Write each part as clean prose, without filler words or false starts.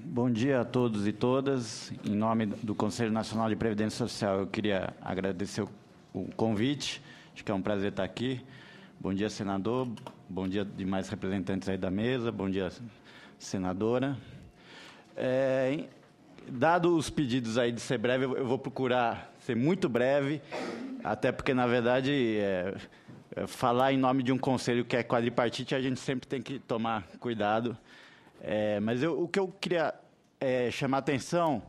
Bom dia a todos e todas. Em nome do Conselho Nacional de Previdência Social, eu queria agradecer o convite. Acho que é um prazer estar aqui. Bom dia, senador. Bom dia, demais representantes aí da mesa. Bom dia, senadora. Dado os pedidos aí de ser breve, eu vou procurar ser muito breve, até porque, na verdade, falar em nome de um conselho que é quadripartite, a gente sempre tem que tomar cuidado. Mas o que eu queria chamar a atenção,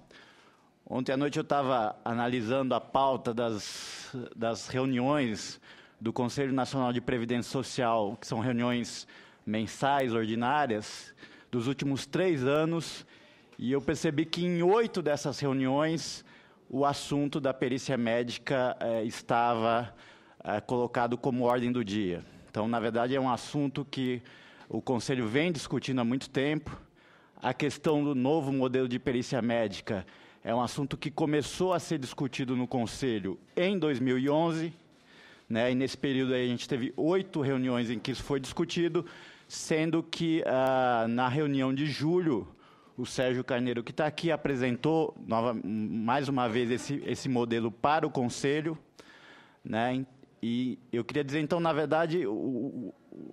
ontem à noite eu estava analisando a pauta das reuniões do Conselho Nacional de Previdência Social, que são reuniões mensais, ordinárias, dos últimos 3 anos, e eu percebi que em 8 dessas reuniões o assunto da perícia médica estava colocado como ordem do dia. Então, na verdade, é um assunto que o Conselho vem discutindo há muito tempo. A questão do novo modelo de perícia médica é um assunto que começou a ser discutido no Conselho em 2011, né? E nesse período aí a gente teve 8 reuniões em que isso foi discutido, sendo que na reunião de julho, o Sérgio Carneiro, que está aqui, apresentou mais uma vez esse modelo para o Conselho, né? E eu queria dizer, então, na verdade,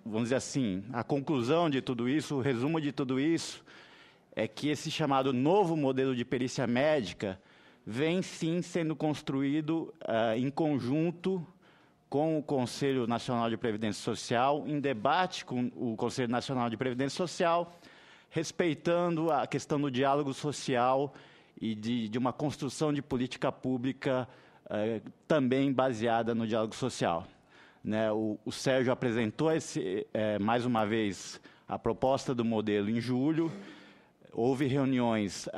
vamos dizer assim, a conclusão de tudo isso, o resumo de tudo isso, é que esse chamado novo modelo de perícia médica vem, sim, sendo construído em conjunto com o Conselho Nacional de Previdência Social, em debate com o Conselho Nacional de Previdência Social, respeitando a questão do diálogo social e de uma construção de política pública também baseada no diálogo social. Né? O Sérgio apresentou, mais uma vez, a proposta do modelo em julho. Houve reuniões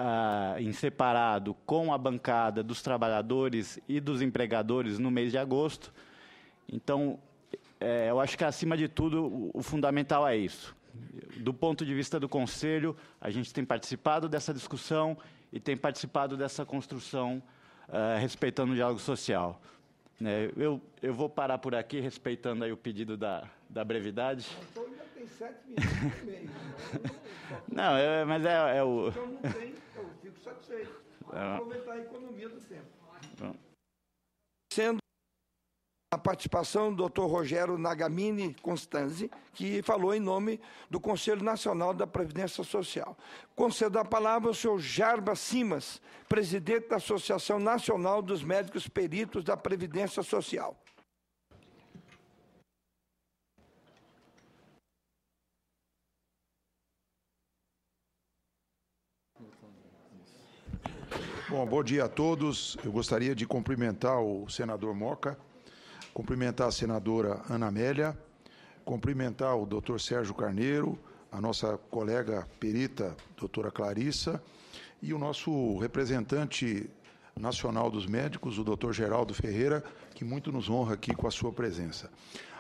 em separado com a bancada dos trabalhadores e dos empregadores no mês de agosto. Então, eu acho que, acima de tudo, o fundamental é isso. Do ponto de vista do Conselho, a gente tem participado dessa discussão e tem participado dessa construção respeitando o diálogo social. Eu vou parar por aqui, respeitando aí o pedido da brevidade. Então, ainda tem 7 minutos e meio. Não, mas o... Então, não tem, eu fico satisfeito. Aproveitar a economia do tempo. Sendo a participação do Dr. Rogério Nagamini Constanzi, que falou em nome do Conselho Nacional da Previdência Social. Concedo a palavra ao senhor Jarbas Simas, presidente da Associação Nacional dos Médicos Peritos da Previdência Social. Bom dia a todos. Eu gostaria de cumprimentar o senador Moca, cumprimentar a senadora Ana Amélia, cumprimentar o doutor Sérgio Carneiro, a nossa colega perita, doutora Clarissa, e o nosso representante nacional dos médicos, o doutor Geraldo Ferreira, que muito nos honra aqui com a sua presença.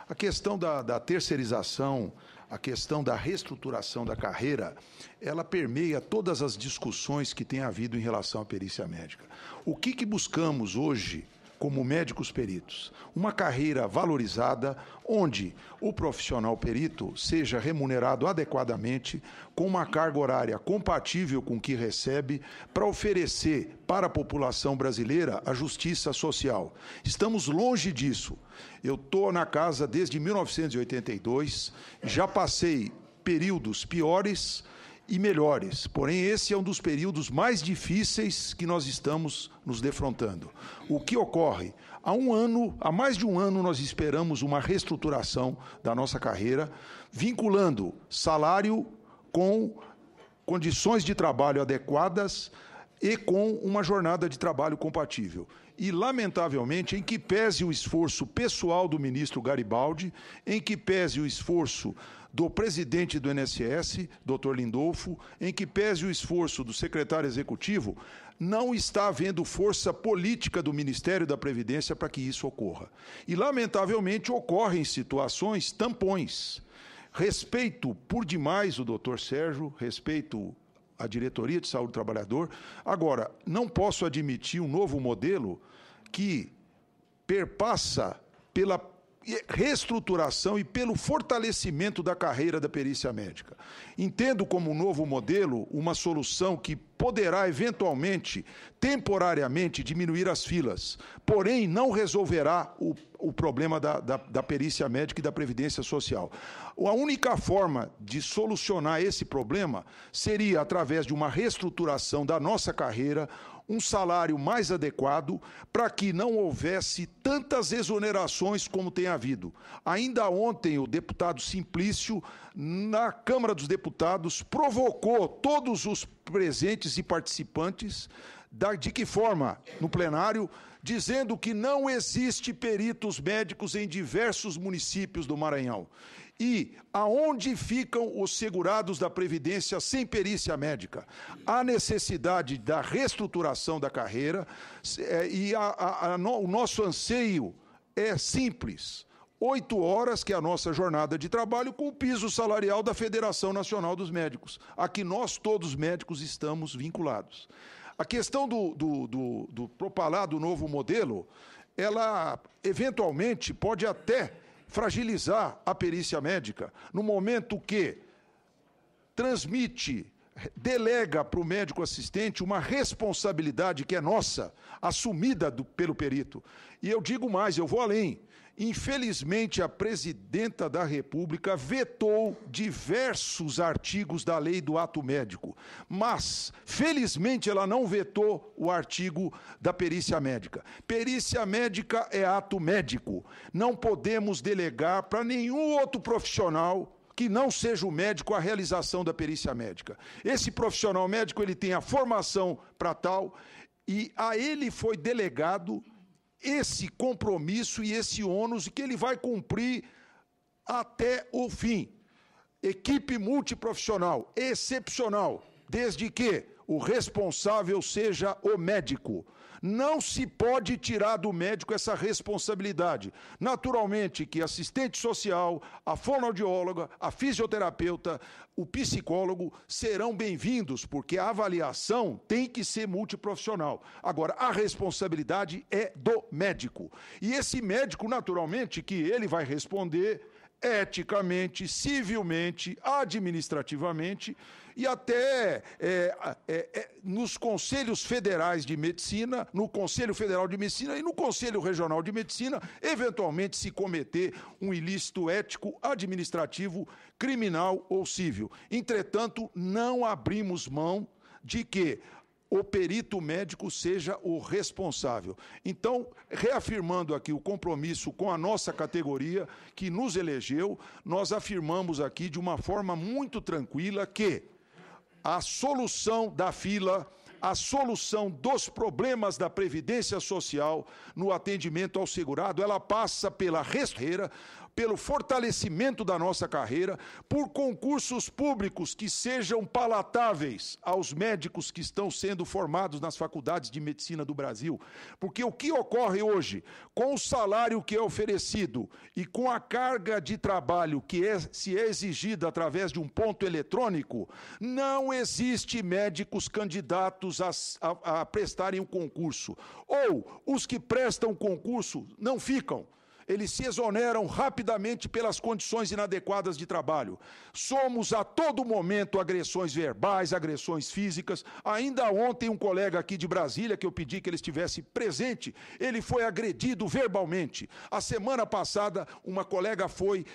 A questão da terceirização, a questão da reestruturação da carreira, ela permeia todas as discussões que tem havido em relação à perícia médica. O que buscamos hoje como médicos peritos? Uma carreira valorizada, onde o profissional perito seja remunerado adequadamente, com uma carga horária compatível com o que recebe, para oferecer para a população brasileira a justiça social. Estamos longe disso. Eu estou na casa desde 1982, já passei períodos piores e melhores, porém esse é um dos períodos mais difíceis que nós estamos nos defrontando. O que ocorre? Há mais de um ano nós esperamos uma reestruturação da nossa carreira, vinculando salário com condições de trabalho adequadas e com uma jornada de trabalho compatível. E, lamentavelmente, em que pese o esforço pessoal do ministro Garibaldi, em que pese o esforço do presidente do INSS, Dr. Lindolfo, em que pese o esforço do secretário executivo, não está havendo força política do Ministério da Previdência para que isso ocorra. E, lamentavelmente, ocorrem situações tampões. Respeito por demais o doutor Sérgio, respeito a Diretoria de Saúde do Trabalhador. Agora, não posso admitir um novo modelo que perpassa pela reestruturação e pelo fortalecimento da carreira da perícia médica. Entendo como um novo modelo uma solução que poderá, eventualmente, temporariamente, diminuir as filas, porém não resolverá o problema da perícia médica e da Previdência Social. A única forma de solucionar esse problema seria através de uma reestruturação da nossa carreira, um salário mais adequado, para que não houvesse tantas exonerações como tem havido. Ainda ontem, o deputado Simplício, na Câmara dos Deputados, provocou todos os presentes e participantes, de que forma? No plenário, dizendo que não existe peritos médicos em diversos municípios do Maranhão. E aonde ficam os segurados da Previdência sem perícia médica? Há necessidade da reestruturação da carreira e o nosso anseio é simples. 8 horas, que é a nossa jornada de trabalho, com o piso salarial da Federação Nacional dos Médicos, a que nós todos médicos estamos vinculados. A questão do propalado novo modelo, ela eventualmente pode até fragilizar a perícia médica, no momento que delega para o médico assistente uma responsabilidade que é nossa, assumida pelo perito. E eu digo mais, eu vou além. Infelizmente, a presidenta da República vetou diversos artigos da lei do ato médico, mas, felizmente, ela não vetou o artigo da perícia médica. Perícia médica é ato médico. Não podemos delegar para nenhum outro profissional que não seja o médico a realização da perícia médica. Esse profissional médico, ele tem a formação para tal, e a ele foi delegado esse compromisso e esse ônus que ele vai cumprir até o fim. Equipe multiprofissional, excepcional, desde que o responsável seja o médico. Não se pode tirar do médico essa responsabilidade. Naturalmente que assistente social, a fonoaudióloga, a fisioterapeuta, o psicólogo serão bem-vindos, porque a avaliação tem que ser multiprofissional. Agora, a responsabilidade é do médico. E esse médico, naturalmente, que ele vai responder eticamente, civilmente, administrativamente, e até nos conselhos federais de medicina, no Conselho Federal de Medicina e no Conselho Regional de Medicina, eventualmente se cometer um ilícito ético, administrativo, criminal ou civil. Entretanto, não abrimos mão de que o perito médico seja o responsável. Então, reafirmando aqui o compromisso com a nossa categoria que nos elegeu, nós afirmamos aqui de uma forma muito tranquila que a solução da fila, a solução dos problemas da Previdência Social no atendimento ao segurado, ela passa pela carreira, pelo fortalecimento da nossa carreira, por concursos públicos que sejam palatáveis aos médicos que estão sendo formados nas faculdades de medicina do Brasil. Porque o que ocorre hoje, com o salário que é oferecido e com a carga de trabalho que se é exigida através de um ponto eletrônico, não existe médicos candidatos a prestarem um concurso. Ou os que prestam concurso não ficam. Eles se exoneram rapidamente pelas condições inadequadas de trabalho. Somos a todo momento agressões verbais, agressões físicas. Ainda ontem um colega aqui de Brasília, que eu pedi que ele estivesse presente, ele foi agredido verbalmente. A semana passada uma colega foi,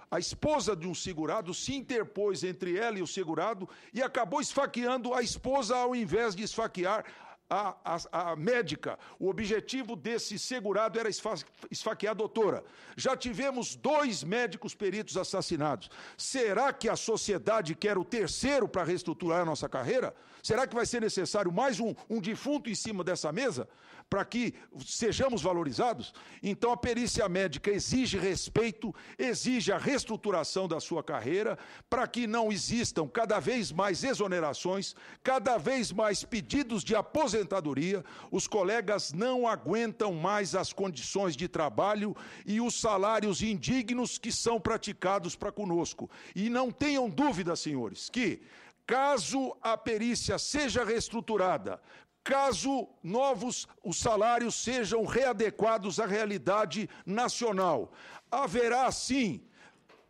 a esposa de um segurado se interpôs entre ela e o segurado e acabou esfaqueando a esposa ao invés de esfaquear a médica. O objetivo desse segurado era esfaquear a doutora. Já tivemos 2 médicos peritos assassinados. Será que a sociedade quer o terceiro para reestruturar a nossa carreira? Será que vai ser necessário mais um defunto em cima dessa mesa para que sejamos valorizados? Então a perícia médica exige respeito, exige a reestruturação da sua carreira para que não existam cada vez mais exonerações, cada vez mais pedidos de aposentadoria. Os colegas não aguentam mais as condições de trabalho e os salários indignos que são praticados para conosco. E não tenham dúvida, senhores, que caso a perícia seja reestruturada, caso os salários sejam readequados à realidade nacional. Haverá, sim,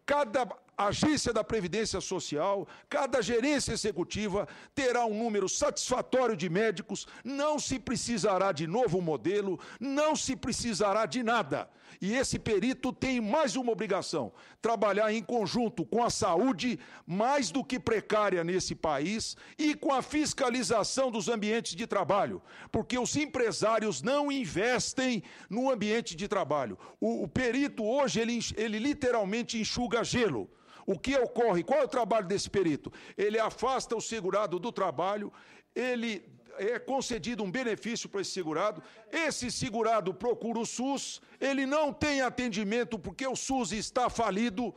cada agência da Previdência Social, cada gerência executiva terá um número satisfatório de médicos, não se precisará de novo modelo, não se precisará de nada. E esse perito tem mais uma obrigação: trabalhar em conjunto com a saúde, mais do que precária nesse país, e com a fiscalização dos ambientes de trabalho, porque os empresários não investem no ambiente de trabalho. O perito hoje, ele literalmente enxuga gelo. O que ocorre? Qual é o trabalho desse perito? Ele afasta o segurado do trabalho, ele é concedido um benefício para esse segurado procura o SUS, ele não tem atendimento porque o SUS está falido,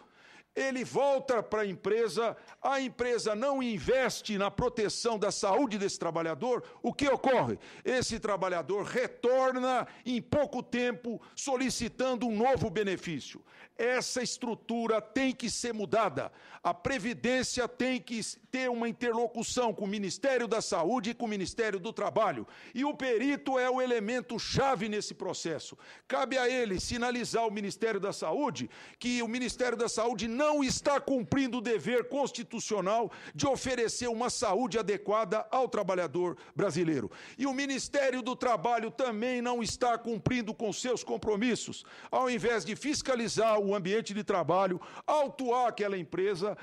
ele volta para a empresa não investe na proteção da saúde desse trabalhador. O que ocorre? Esse trabalhador retorna em pouco tempo solicitando um novo benefício. Essa estrutura tem que ser mudada. A Previdência tem que ter uma interlocução com o Ministério da Saúde e com o Ministério do Trabalho. E o perito é o elemento chave nesse processo. Cabe a ele sinalizar ao Ministério da Saúde que o Ministério da Saúde não está cumprindo o dever constitucional de oferecer uma saúde adequada ao trabalhador brasileiro. E o Ministério do Trabalho também não está cumprindo com seus compromissos. Ao invés de fiscalizar o ambiente de trabalho, autuar aquela empresa,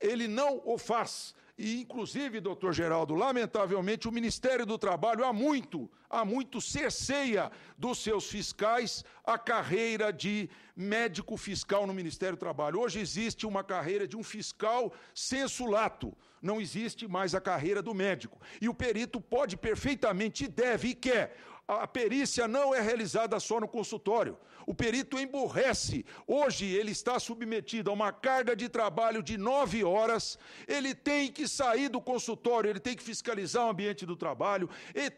ele não o faz. E, inclusive, doutor Geraldo, lamentavelmente, o Ministério do Trabalho há muito cerceia dos seus fiscais a carreira de médico fiscal no Ministério do Trabalho. Hoje existe uma carreira de um fiscal sensu lato, não existe mais a carreira do médico. E o perito pode perfeitamente, e deve e quer. A perícia não é realizada só no consultório. O perito emburrece. Hoje ele está submetido a uma carga de trabalho de 9 horas, ele tem que sair do consultório, ele tem que fiscalizar o ambiente do trabalho,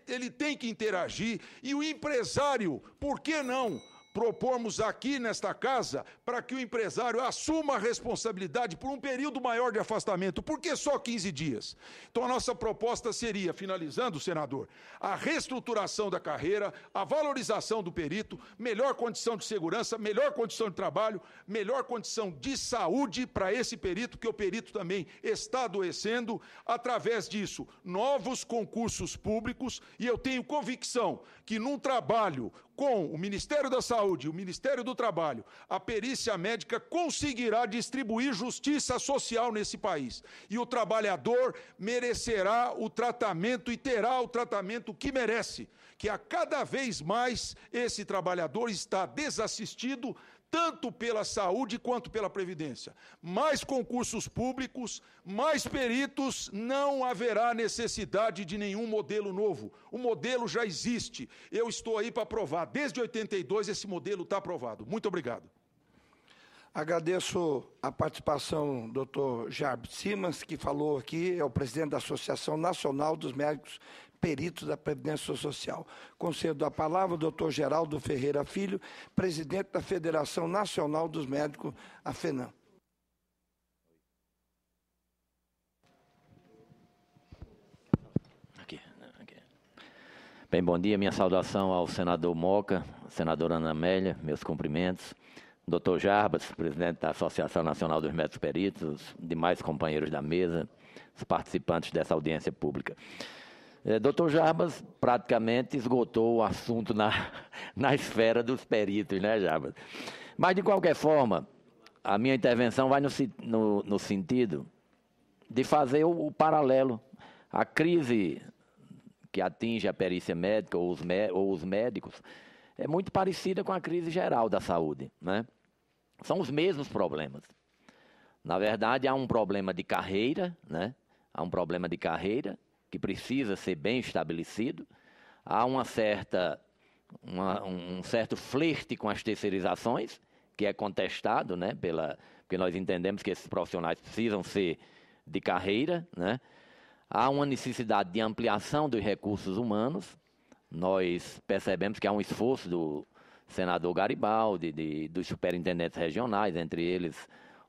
ele tem que interagir, e o empresário, por que não propormos aqui nesta casa para que o empresário assuma a responsabilidade por um período maior de afastamento? Por que só 15 dias? Então a nossa proposta seria, finalizando, senador, a reestruturação da carreira, a valorização do perito, melhor condição de segurança, melhor condição de trabalho, melhor condição de saúde para esse perito, que o perito também está adoecendo. Através disso, novos concursos públicos, e eu tenho convicção que num trabalho com o Ministério da Saúde e o Ministério do Trabalho, a perícia médica conseguirá distribuir justiça social nesse país. E o trabalhador merecerá o tratamento e terá o tratamento que merece, que a cada vez mais esse trabalhador está desassistido, tanto pela saúde quanto pela Previdência. Mais concursos públicos, mais peritos, não haverá necessidade de nenhum modelo novo. O modelo já existe. Eu estou aí para provar. Desde 82 esse modelo está aprovado. Muito obrigado. Agradeço a participação do Dr. Jarbas Simas, que falou aqui, é o presidente da Associação Nacional dos Médicos Peritos da Previdência Social. Concedo a palavra ao doutor Geraldo Ferreira Filho, presidente da Federação Nacional dos Médicos, a FENAM. Bem, bom dia, minha saudação ao senador Moca, senadora Ana Amélia, meus cumprimentos. Doutor Jarbas, presidente da Associação Nacional dos Médicos Peritos, os demais companheiros da mesa, os participantes dessa audiência pública. Doutor Jarbas praticamente esgotou o assunto na esfera dos peritos, né, Jarbas? Mas, de qualquer forma, a minha intervenção vai no sentido de fazer o paralelo. A crise que atinge a perícia médica ou os médicos é muito parecida com a crise geral da saúde, né? São os mesmos problemas. Na verdade, há um problema de carreira, né? Há um problema de carreira que precisa ser bem estabelecido. Há um certo flerte com as terceirizações, que é contestado, né, porque nós entendemos que esses profissionais precisam ser de carreira, né? Há uma necessidade de ampliação dos recursos humanos. Nós percebemos que há um esforço do senador Garibaldi, dos superintendentes regionais, entre eles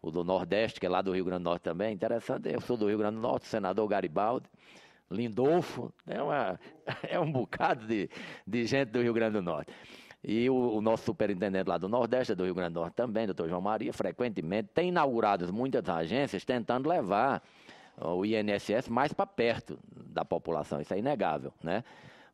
o do Nordeste, que é lá do Rio Grande do Norte também. Interessante, eu sou do Rio Grande do Norte, o senador Garibaldi, Lindolfo, é um bocado de gente do Rio Grande do Norte. E o nosso superintendente lá do Nordeste, do Rio Grande do Norte também, doutor João Maria, frequentemente tem inaugurado muitas agências tentando levar o INSS mais para perto da população, isso é inegável, né?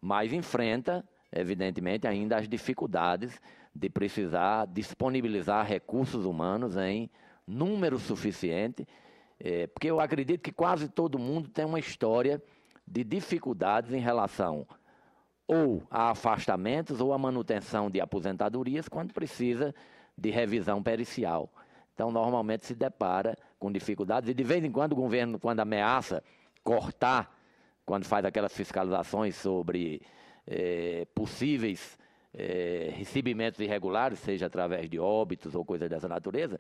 Mas enfrenta, evidentemente, ainda as dificuldades de precisar disponibilizar recursos humanos em número suficiente, porque eu acredito que quase todo mundo tem uma história de dificuldades em relação ou a afastamentos ou a manutenção de aposentadorias quando precisa de revisão pericial. Então, normalmente se depara com dificuldades e, de vez em quando, o governo, quando ameaça cortar, quando faz aquelas fiscalizações sobre possíveis recebimentos irregulares, seja através de óbitos ou coisas dessa natureza,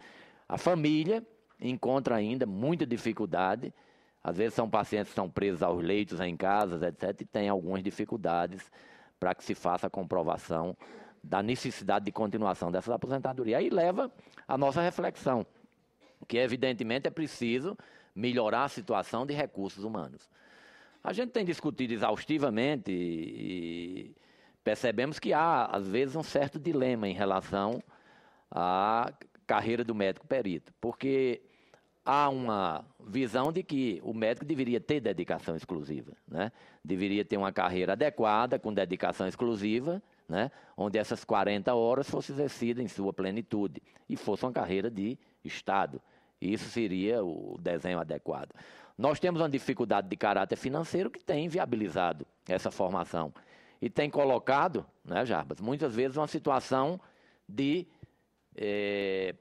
a família encontra ainda muita dificuldade. Às vezes são pacientes que estão presos aos leitos em casas, etc., e tem algumas dificuldades para que se faça a comprovação da necessidade de continuação dessas aposentadorias. Aí leva a nossa reflexão, que evidentemente é preciso melhorar a situação de recursos humanos. A gente tem discutido exaustivamente e percebemos que há, às vezes, um certo dilema em relação à carreira do médico perito, porque há uma visão de que o médico deveria ter dedicação exclusiva, né? Deveria ter uma carreira adequada, com dedicação exclusiva, né? Onde essas 40 horas fossem exercidas em sua plenitude e fosse uma carreira de Estado. Isso seria o desenho adequado. Nós temos uma dificuldade de caráter financeiro que tem inviabilizado essa formação e tem colocado, né, Jarbas, muitas vezes uma situação de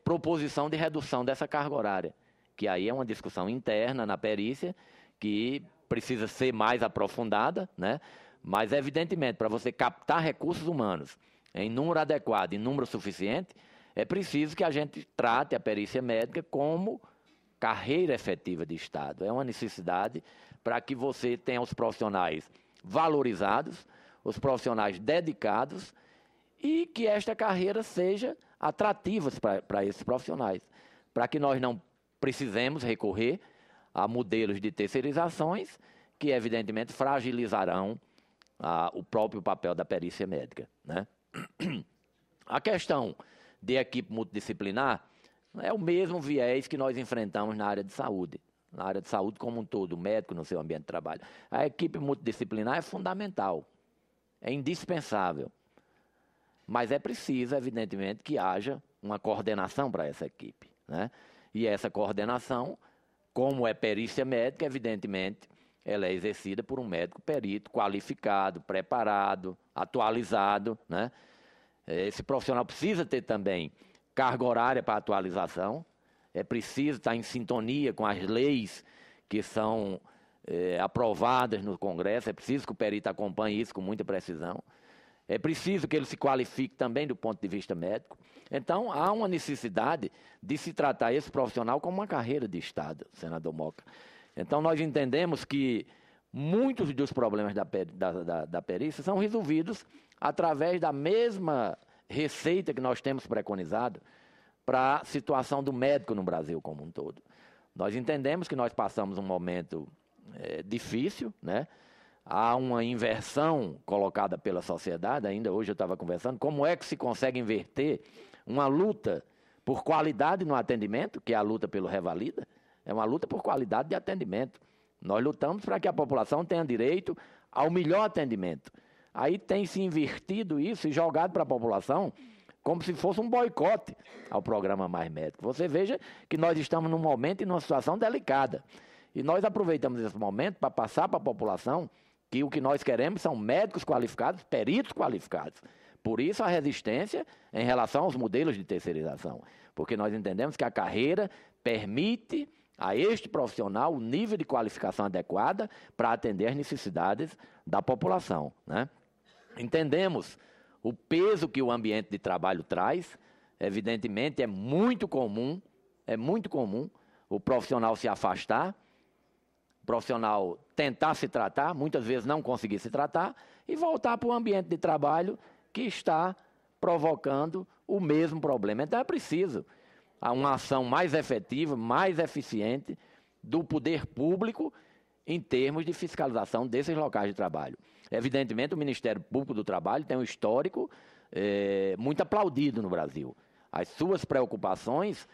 proposição de redução dessa carga horária, que aí é uma discussão interna na perícia que precisa ser mais aprofundada, né? Mas, evidentemente, para você captar recursos humanos em número adequado, em número suficiente, é preciso que a gente trate a perícia médica como carreira efetiva de Estado. É uma necessidade para que você tenha os profissionais valorizados, os profissionais dedicados e que esta carreira seja atrativa para esses profissionais, para que nós não precisemos recorrer a modelos de terceirizações que, evidentemente, fragilizarão o próprio papel da perícia médica, né? A questão de equipe multidisciplinar é o mesmo viés que nós enfrentamos na área de saúde como um todo, o médico no seu ambiente de trabalho. A equipe multidisciplinar é fundamental, é indispensável, mas é preciso, evidentemente, que haja uma coordenação para essa equipe, né? E essa coordenação, como é perícia médica, evidentemente, ela é exercida por um médico perito qualificado, preparado, atualizado, né? Esse profissional precisa ter também carga horária para atualização, é preciso estar em sintonia com as leis que são aprovadas no Congresso, é preciso que o perito acompanhe isso com muita precisão, é preciso que ele se qualifique também do ponto de vista médico. Então, há uma necessidade de se tratar esse profissional como uma carreira de Estado, senador Moca. Então, nós entendemos que muitos dos problemas da perícia são resolvidos através da mesma receita que nós temos preconizado para a situação do médico no Brasil como um todo. Nós entendemos que nós passamos um momento difícil, né? Há uma inversão colocada pela sociedade, ainda hoje eu estava conversando, como é que se consegue inverter uma luta por qualidade no atendimento, que é a luta pelo Revalida, é uma luta por qualidade de atendimento. Nós lutamos para que a população tenha direito ao melhor atendimento. Aí tem se invertido isso e jogado para a população como se fosse um boicote ao programa Mais Médico. Você veja que nós estamos num momento e numa situação delicada. E nós aproveitamos esse momento para passar para a população que o que nós queremos são médicos qualificados, peritos qualificados. Por isso a resistência em relação aos modelos de terceirização. Porque nós entendemos que a carreira permite a este profissional o nível de qualificação adequada para atender as necessidades da população, né? Entendemos o peso que o ambiente de trabalho traz. Evidentemente, é muito comum o profissional se afastar, o profissional tentar se tratar, muitas vezes não conseguir se tratar, e voltar para o ambiente de trabalho que está provocando o mesmo problema. Então, é preciso uma ação mais efetiva, mais eficiente do poder público em termos de fiscalização desses locais de trabalho. Evidentemente, o Ministério Público do Trabalho tem um histórico muito aplaudido no Brasil. As suas preocupações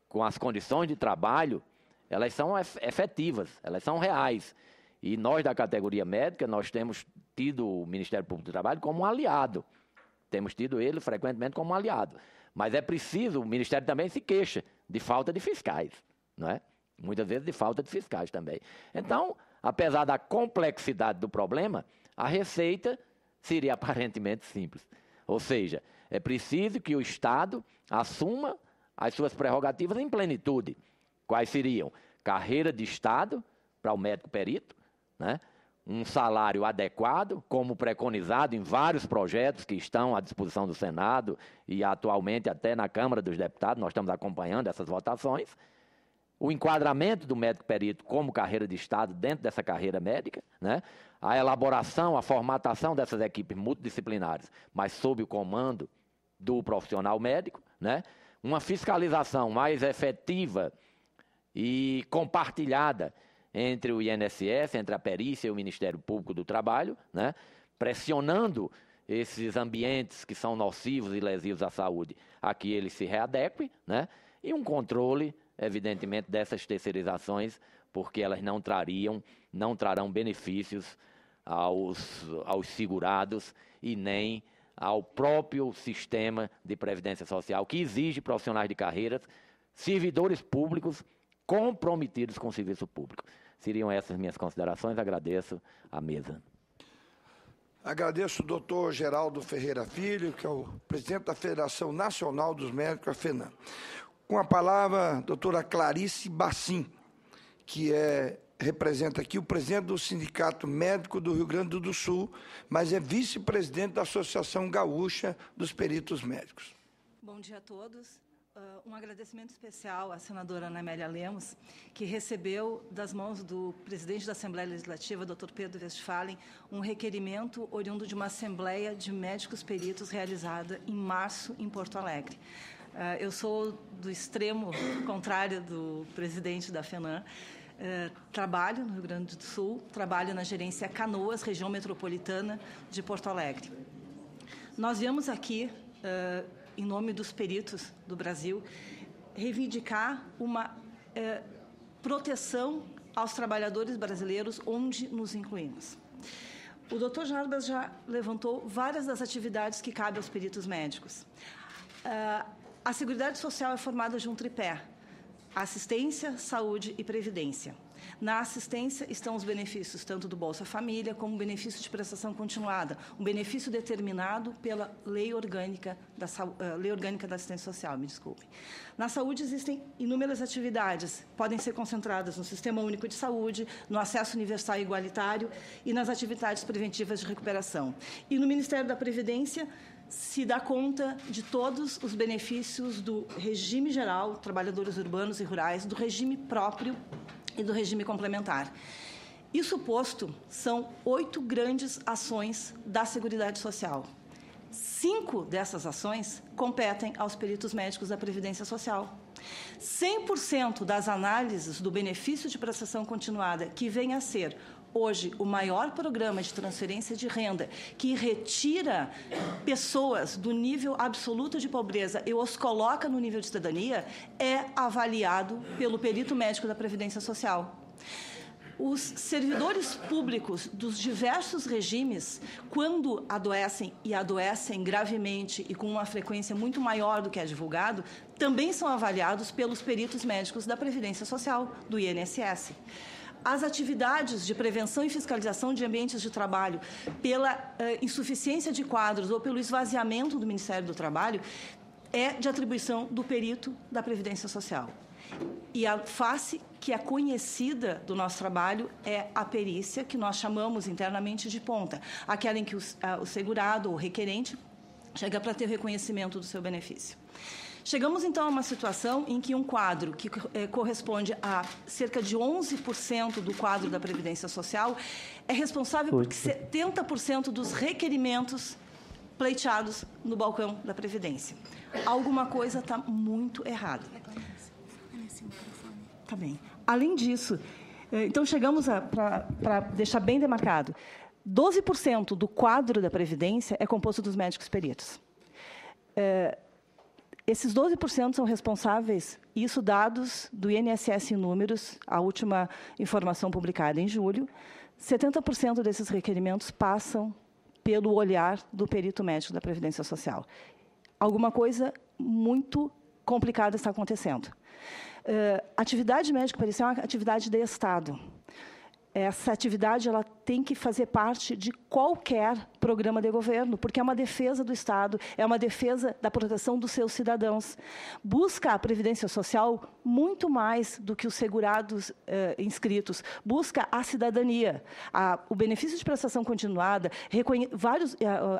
com as condições de trabalho, elas são efetivas, elas são reais. E nós, da categoria médica, nós temos tido o Ministério Público do Trabalho como um aliado. Temos tido ele, frequentemente, como um aliado. Mas é preciso, o Ministério também se queixa de falta de fiscais, não é? Muitas vezes de falta de fiscais também. Então, apesar da complexidade do problema, a receita seria aparentemente simples. Ou seja, é preciso que o Estado assuma as suas prerrogativas em plenitude. Quais seriam? Carreira de Estado para o médico perito, né? Um salário adequado, como preconizado em vários projetos que estão à disposição do Senado e atualmente até na Câmara dos Deputados, nós estamos acompanhando essas votações. O enquadramento do médico perito como carreira de Estado dentro dessa carreira médica, né? A elaboração, a formatação dessas equipes multidisciplinares, mas sob o comando do profissional médico, né? Uma fiscalização mais efetiva e compartilhada entre o INSS, entre a perícia e o Ministério Público do Trabalho, né? Pressionando esses ambientes que são nocivos e lesivos à saúde a que eles se readequem, né? E um controle, evidentemente, dessas terceirizações, porque elas não trarão benefícios aos segurados e nem ao próprio sistema de previdência social, que exige profissionais de carreiras, servidores públicos comprometidos com o serviço público. Seriam essas minhas considerações. Agradeço a mesa. Agradeço o doutor Geraldo Ferreira Filho, que é o presidente da Federação Nacional dos Médicos, a FENAM. Com a palavra, a doutora Clarice Bassim, que representa aqui o presidente do Sindicato Médico do Rio Grande do Sul, mas é vice-presidente da Associação Gaúcha dos Peritos Médicos. Bom dia a todos. Um agradecimento especial à senadora Ana Amélia Lemos, que recebeu das mãos do presidente da Assembleia Legislativa, Dr. Pedro Westphalen, um requerimento oriundo de uma Assembleia de Médicos Peritos realizada em março em Porto Alegre. Eu sou do extremo contrário do presidente da FENAM. Trabalho no Rio Grande do Sul, trabalho na gerência Canoas, região metropolitana de Porto Alegre. Nós viemos aqui, em nome dos peritos do Brasil, reivindicar uma proteção aos trabalhadores brasileiros onde nos incluímos. O doutor Jarbas já levantou várias das atividades que cabem aos peritos médicos. A Seguridade Social é formada de um tripé: assistência, saúde e previdência. Na assistência estão os benefícios tanto do Bolsa Família como o benefício de prestação continuada, um benefício determinado pela Lei Orgânica da Assistência Social, me desculpe. Na saúde existem inúmeras atividades, podem ser concentradas no Sistema Único de Saúde, no acesso universal e igualitário e nas atividades preventivas de recuperação. E no Ministério da Previdência se dá conta de todos os benefícios do regime geral, trabalhadores urbanos e rurais, do regime próprio e do regime complementar. Isso posto, são 8 grandes ações da Seguridade Social. 5 dessas ações competem aos peritos médicos da Previdência Social. 100% das análises do benefício de prestação continuada, que vem a ser hoje o maior programa de transferência de renda, que retira pessoas do nível absoluto de pobreza e os coloca no nível de cidadania, é avaliado pelo perito médico da Previdência Social. Os servidores públicos dos diversos regimes, quando adoecem, e adoecem gravemente e com uma frequência muito maior do que é divulgado, também são avaliados pelos peritos médicos da Previdência Social, do INSS. As atividades de prevenção e fiscalização de ambientes de trabalho, pela insuficiência de quadros ou pelo esvaziamento do Ministério do Trabalho, é de atribuição do perito da Previdência Social. E a face que é conhecida do nosso trabalho é a perícia, que nós chamamos internamente de ponta, aquela em que o segurado ou requerente chega para ter o reconhecimento do seu benefício. Chegamos, então, a uma situação em que um quadro que corresponde a cerca de 11% do quadro da Previdência Social é responsável por 70% dos requerimentos pleiteados no balcão da Previdência. Alguma coisa está muito errada. Tá bem. Além disso, Então, chegamos para deixar bem demarcado, 12% do quadro da Previdência é composto dos médicos peritos. Esses 12% são responsáveis, isso dados do INSS em números, a última informação publicada em julho, 70% desses requerimentos passam pelo olhar do perito médico da Previdência Social. Alguma coisa muito complicada está acontecendo. Atividade médico-pericial é uma atividade de Estado. Essa atividade ela tem que fazer parte de qualquer programa de governo, porque é uma defesa do Estado, é uma defesa da proteção dos seus cidadãos. Busca a Previdência Social muito mais do que os segurados inscritos, busca a cidadania, o benefício de prestação continuada,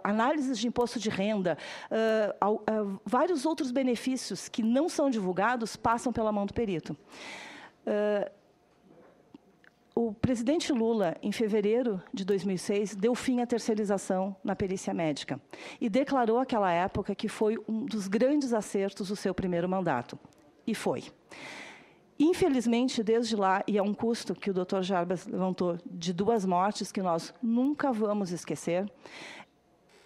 análises de imposto de renda, vários outros benefícios que não são divulgados passam pela mão do perito. O presidente Lula, em fevereiro de 2006, deu fim à terceirização na perícia médica e declarou naquela época que foi um dos grandes acertos do seu primeiro mandato. E foi. Infelizmente, desde lá, e é um custo que o Dr. Jarbas levantou, de 2 mortes que nós nunca vamos esquecer,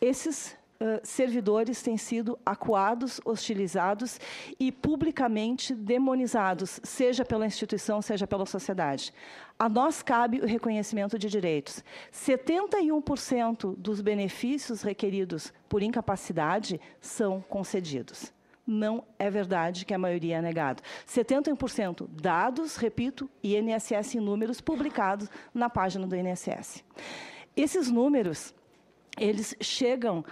esses servidores têm sido acuados, hostilizados e publicamente demonizados, seja pela instituição, seja pela sociedade. A nós cabe o reconhecimento de direitos. 71% dos benefícios requeridos por incapacidade são concedidos. Não é verdade que a maioria é negado. 71% dados, repito, INSS em números publicados na página do INSS. Esses números, eles chegam,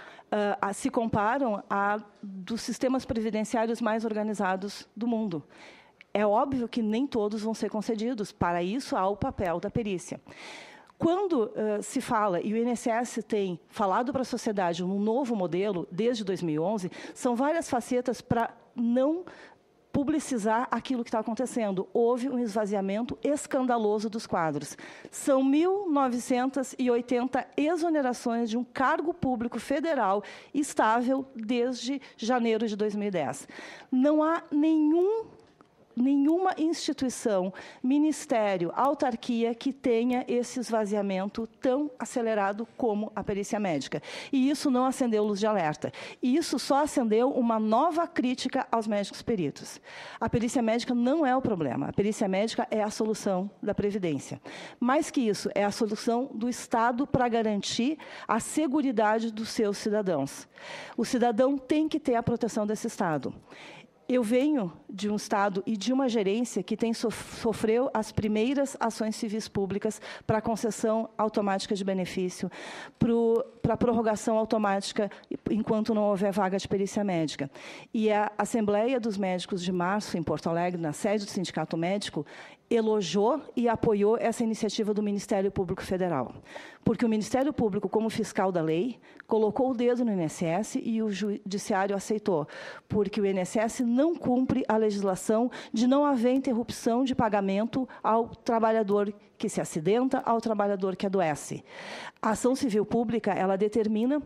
se comparam dos sistemas previdenciários mais organizados do mundo. É óbvio que nem todos vão ser concedidos. Para isso, há o papel da perícia. Quando se fala, e o INSS tem falado para a sociedade um novo modelo, desde 2011, são várias facetas para não publicizar aquilo que está acontecendo. Houve um esvaziamento escandaloso dos quadros. São 1.980 exonerações de um cargo público federal estável desde janeiro de 2010. Não há nenhuma instituição, ministério, autarquia que tenha esse esvaziamento tão acelerado como a perícia médica. E isso não acendeu luz de alerta. E isso só acendeu uma nova crítica aos médicos peritos. A perícia médica não é o problema. A perícia médica é a solução da Previdência. Mais que isso, é a solução do Estado para garantir a seguridade dos seus cidadãos. O cidadão tem que ter a proteção desse Estado. Eu venho de um Estado e de uma gerência que sofreu as primeiras ações civis públicas para a concessão automática de benefício, para a prorrogação automática enquanto não houver vaga de perícia médica. E a Assembleia dos Médicos de março, em Porto Alegre, na sede do Sindicato Médico, elogiou e apoiou essa iniciativa do Ministério Público Federal. Porque o Ministério Público, como fiscal da lei, colocou o dedo no INSS e o Judiciário aceitou. Porque o INSS não cumpre a legislação de não haver interrupção de pagamento ao trabalhador que se acidenta, ao trabalhador que adoece. A ação civil pública, ela determina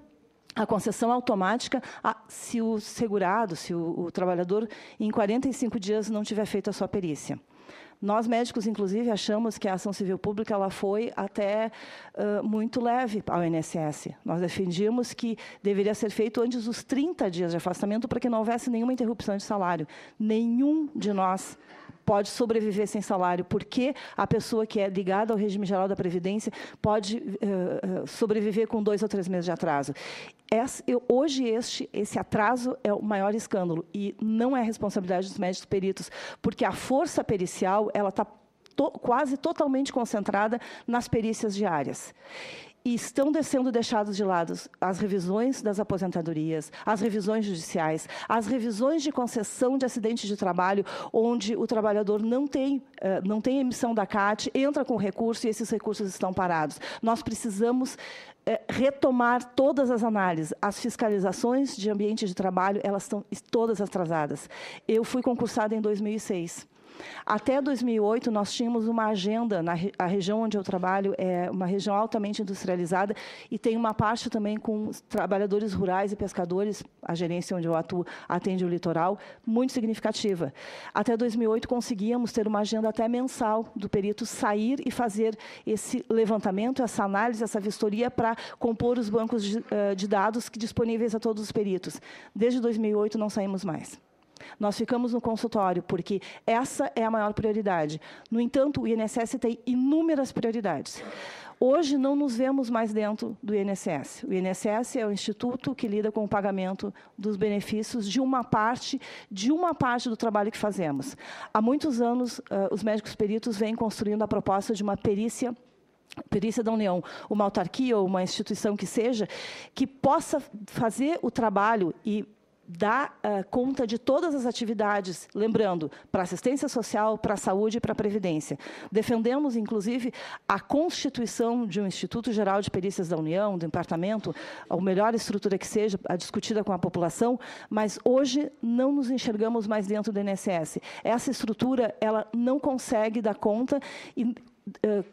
a concessão automática se o segurado, se o trabalhador, em 45 dias não tiver feito a sua perícia. Nós, médicos, inclusive, achamos que a ação civil pública ela foi até muito leve ao INSS. Nós defendíamos que deveria ser feito antes dos 30 dias de afastamento para que não houvesse nenhuma interrupção de salário. Nenhum de nós pode sobreviver sem salário, porque a pessoa que é ligada ao regime geral da Previdência pode sobreviver com 2 ou 3 meses de atraso. Hoje, esse atraso é o maior escândalo, e não é responsabilidade dos médicos peritos, porque a força pericial ela está quase totalmente concentrada nas perícias diárias. E estão sendo deixados de lado as revisões das aposentadorias, as revisões judiciais, as revisões de concessão de acidente de trabalho, onde o trabalhador não tem emissão da CAT, entra com recurso e esses recursos estão parados. Nós precisamos retomar todas as análises. As fiscalizações de ambiente de trabalho, elas estão todas atrasadas. Eu fui concursada em 2006. Até 2008, nós tínhamos uma agenda, a região onde eu trabalho é uma região altamente industrializada e tem uma parte também com trabalhadores rurais e pescadores, a gerência onde eu atuo atende o litoral, muito significativa. Até 2008, conseguíamos ter uma agenda até mensal do perito sair e fazer esse levantamento, essa análise, essa vistoria para compor os bancos de dados disponíveis a todos os peritos. Desde 2008, não saímos mais. Nós ficamos no consultório, porque essa é a maior prioridade. No entanto, o INSS tem inúmeras prioridades. Hoje, não nos vemos mais dentro do INSS. O INSS é o instituto que lida com o pagamento dos benefícios de uma parte do trabalho que fazemos. Há muitos anos, os médicos peritos vêm construindo a proposta de uma perícia da União, uma autarquia ou uma instituição que seja, que possa fazer o trabalho e dar conta de todas as atividades, lembrando, para assistência social, para a saúde e para a previdência. Defendemos, inclusive, a constituição de um Instituto Geral de Perícias da União, do departamento, a melhor estrutura que seja, a discutida com a população, mas hoje não nos enxergamos mais dentro do INSS. Essa estrutura ela não consegue dar conta e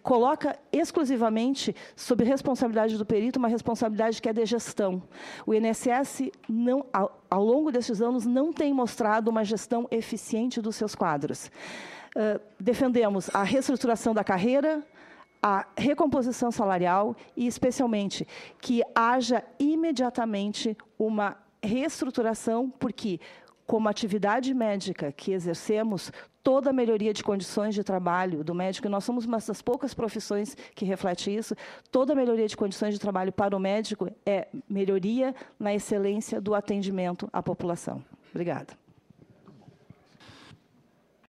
coloca exclusivamente sob responsabilidade do perito uma responsabilidade que é de gestão. O INSS, ao longo desses anos, não tem mostrado uma gestão eficiente dos seus quadros. Defendemos a reestruturação da carreira, a recomposição salarial e, especialmente, que haja imediatamente uma reestruturação, porque, como atividade médica que exercemos, toda a melhoria de condições de trabalho do médico, e nós somos uma das poucas profissões que reflete isso, toda a melhoria de condições de trabalho para o médico é melhoria na excelência do atendimento à população. Obrigada.